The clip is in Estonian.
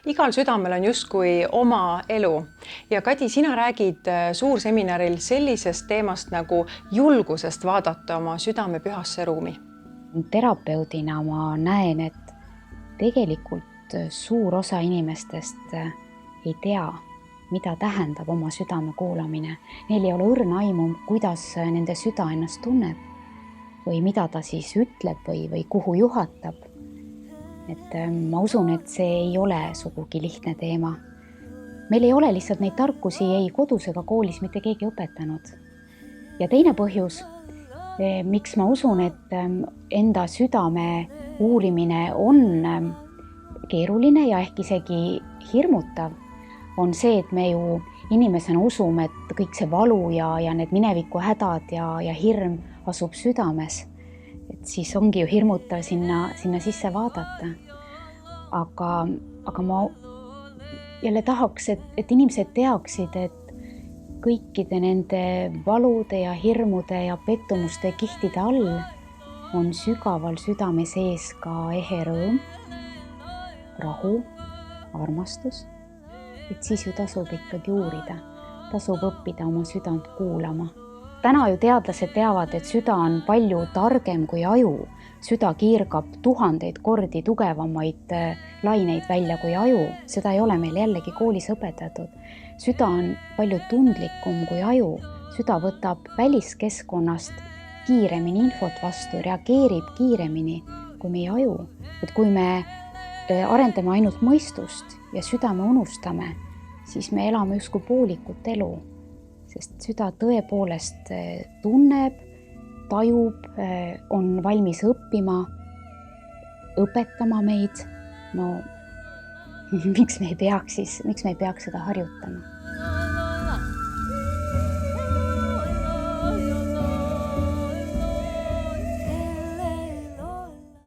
Igal südamel on justkui oma elu ja Kadi, sina räägid suurseminaril sellisest teemast nagu julgusest vaadata oma südame pühasse ruumi. Terapeudina ma näen, et tegelikult suur osa inimestest ei tea, mida tähendab oma südame kuulamine. Neil ei ole õrna aimu, kuidas nende süda ennast tunneb või mida ta siis ütleb või kuhu juhatab. Et ma usun, et see ei ole sugugi lihtne teema. Meil ei ole lihtsalt neid tarkusi ei kodus ega koolis mitte keegi õpetanud. Ja teine põhjus, miks ma usun, et enda südame uurimine on keeruline ja ehk isegi hirmutav, on see, et me ju inimesena usume, et kõik see valu ja need mineviku hädad ja hirm asub südames. Et siis ongi ju hirmutav sinna sisse vaadata. Aga ma jälle tahaks, et inimesed teaksid, et kõikide nende valude ja hirmude ja pettumuste kihtide all on sügaval südame sees ka ehe rõõm, rahu, armastus. Et siis ju tasub ikkagi uurida, tasub õppida oma südant kuulama. Täna ju teadlased teavad, et süda on palju targem kui aju. Süda kiirgab 1000 kordi tugevamaid laineid välja kui aju. Seda ei ole meil jällegi koolis õpetatud. Süda on palju tundlikum kui aju. Süda võtab väliskeskkonnast kiiremini infot vastu, reageerib kiiremini kui meie aju. Et kui me arendame ainult mõistust ja südame unustame, siis me elame justkui poolikut elu. Sest süda tõepoolest tunneb, tajub, on valmis õppima, õpetama meid. No miks me ei peaks seda harjutama?